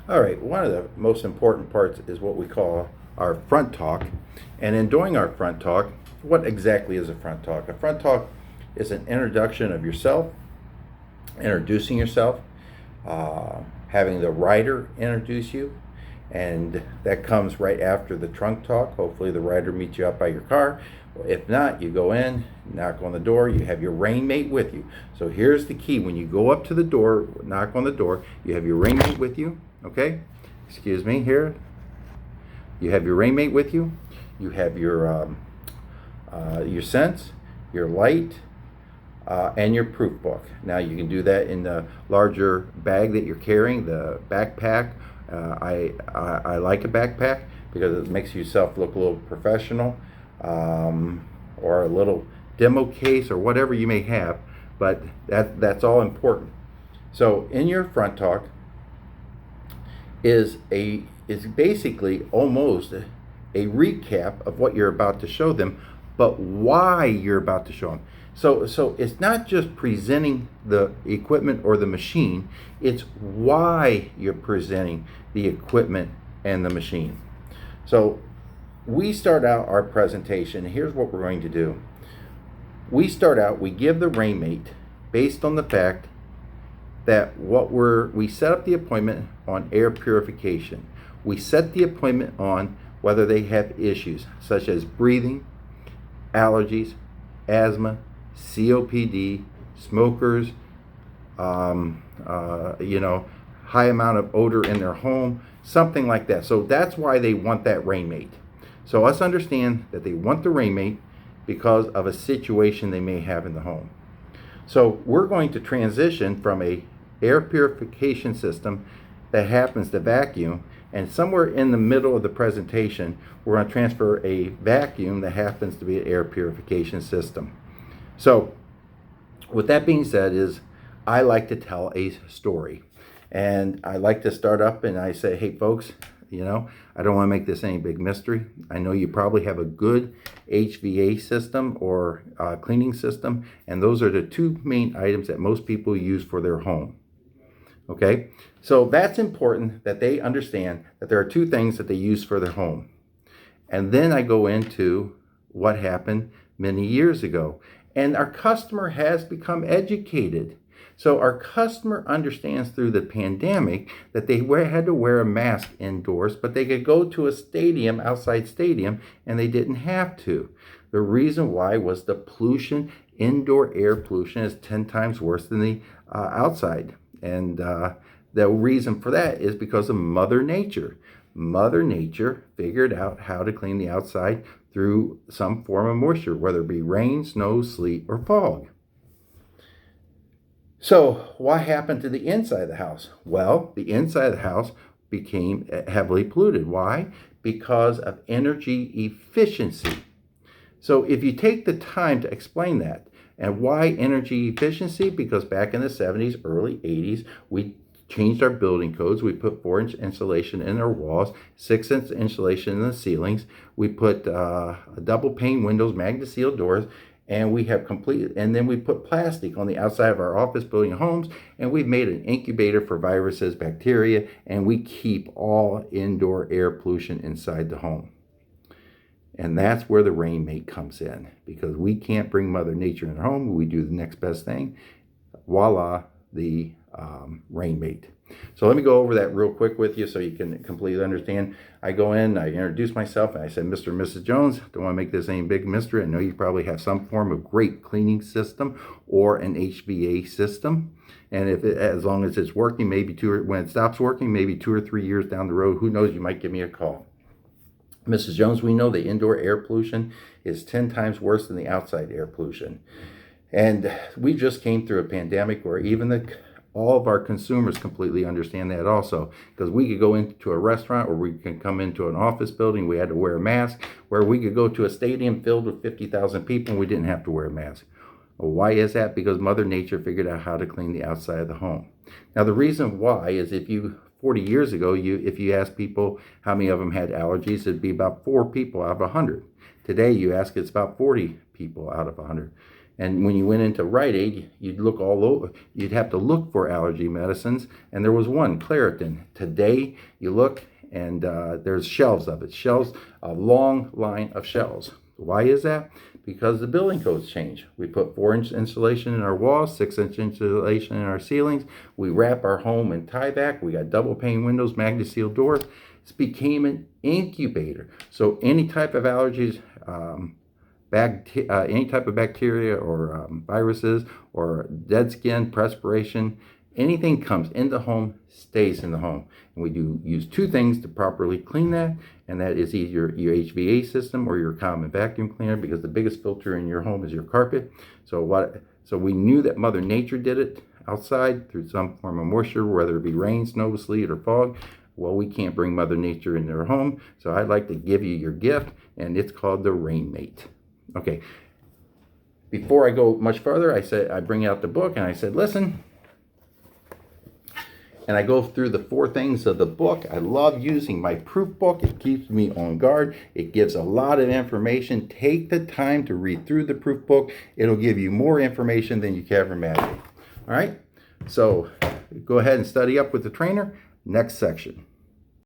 All right, one of the most important parts is what we call our front talk. And in doing our front talk, what exactly is a front talk? A front talk is an introduction of yourself, introducing yourself, having the writer introduce you, and that comes right after the trunk talk. Hopefully, the writer meets you up by your car. If not, you go in, knock on the door, you have your rainmate with you. So here's the key: when you go up to the door, knock on the door, you have your rainmate with you, okay? Excuse me, here. You have your rainmate with you, you have your scents, your light, and your proof book. Now you can do that in the larger bag that you're carrying, the backpack. I like a backpack because it makes yourself look a little professional, or a little demo case or whatever you may have. But that's all important. So in your front talk is basically almost a recap of what you're about to show them, but why you're about to show them. So it's not just presenting the equipment or the machine, it's why you're presenting the equipment and the machine. So we start out our presentation. Here's what we're going to do. We start out, we give the rainmate based on the fact that we set up the appointment on air purification. We set the appointment on whether they have issues such as breathing, allergies, asthma, COPD, smokers, high amount of odor in their home, something like that. So that's why they want that rainmate. So us understand that they want the rainmate because of a situation they may have in the home. So we're going to transition from a air purification system that happens to vacuum, and somewhere in the middle of the presentation, we're going to transfer a vacuum that happens to be an air purification system. So with that being said, I like to tell a story. And I like to start up and I say, hey folks, I don't want to make this any big mystery. I know you probably have a good HVA system or cleaning system, and those are the two main items that most people use for their home. Okay, so that's important that they understand that there are two things that they use for their home. And then I go into what happened many years ago. And our customer has become educated. So our customer understands through the pandemic that they had to wear a mask indoors, but they could go to a stadium, outside stadium, and they didn't have to. The reason why was the pollution. Indoor air pollution is 10 times worse than the outside. And the reason for that is because of Mother Nature. Mother Nature figured out how to clean the outside through some form of moisture, whether it be rain, snow, sleet, or fog. So what happened to the inside of the house? Well, the inside of the house became heavily polluted. Why? Because of energy efficiency. So if you take the time to explain that, and why energy efficiency? Because back in the 70s, early 80s, we changed our building codes. We put 4-inch insulation in our walls, 6-inch insulation in the ceilings. We put double pane windows, magnet seal doors, and then we put plastic on the outside of our office building homes, and we've made an incubator for viruses, bacteria, and we keep all indoor air pollution inside the home. And that's where the rainmate comes in, because we can't bring Mother Nature in our home. We do the next best thing. Voila, the rainmate. So let me go over that real quick with you so you can completely understand. I go in, I introduce myself, and I said, Mr. and Mrs. Jones, don't want to make this any big mystery. I know you probably have some form of great cleaning system or an HVA system. And as long as it's working, when it stops working, maybe 2 or 3 years down the road, who knows, you might give me a call. Mrs. Jones, we know the indoor air pollution is 10 times worse than the outside air pollution. And we just came through a pandemic where even all of our consumers completely understand that also. Because we could go into a restaurant, or we can come into an office building, we had to wear a mask, where we could go to a stadium filled with 50,000 people and we didn't have to wear a mask. Well, why is that? Because Mother Nature figured out how to clean the outside of the home. Now the reason why is 40 years ago, if you ask people how many of them had allergies, it'd be about 4 people out of 100. Today, you ask, it's about 40 people out of 100. And when you went into Rite Aid, you'd look all over. You'd have to look for allergy medicines, and there was one, Claritin. Today, you look, and there's shelves of it. Shelves, a long line of shelves. Why is that? Because the building codes change. We put 4-inch insulation in our walls, 6-inch insulation in our ceilings. We wrap our home in Tyvek. We got double pane windows, MagnaSeal doors. It became an incubator. So any type of allergies, any type of bacteria or viruses or dead skin, perspiration, anything comes in the home stays in the home. And we do use two things to properly clean that, and that is either your HVA system or your common vacuum cleaner, because the biggest filter in your home is your carpet. So we knew that Mother Nature did it outside through some form of moisture, whether it be rain, snow, sleet, or fog. Well, we can't bring Mother Nature into our home, so I'd like to give you your gift, and it's called the Rainmate. Okay, before I go much further, I bring out the book and I said, listen, and I go through the 4 things of the book. I love using my proof book. It keeps me on guard. It gives a lot of information. Take the time to read through the proof book. It'll give you more information than you can ever imagine. All right, so go ahead and study up with the trainer. Next section.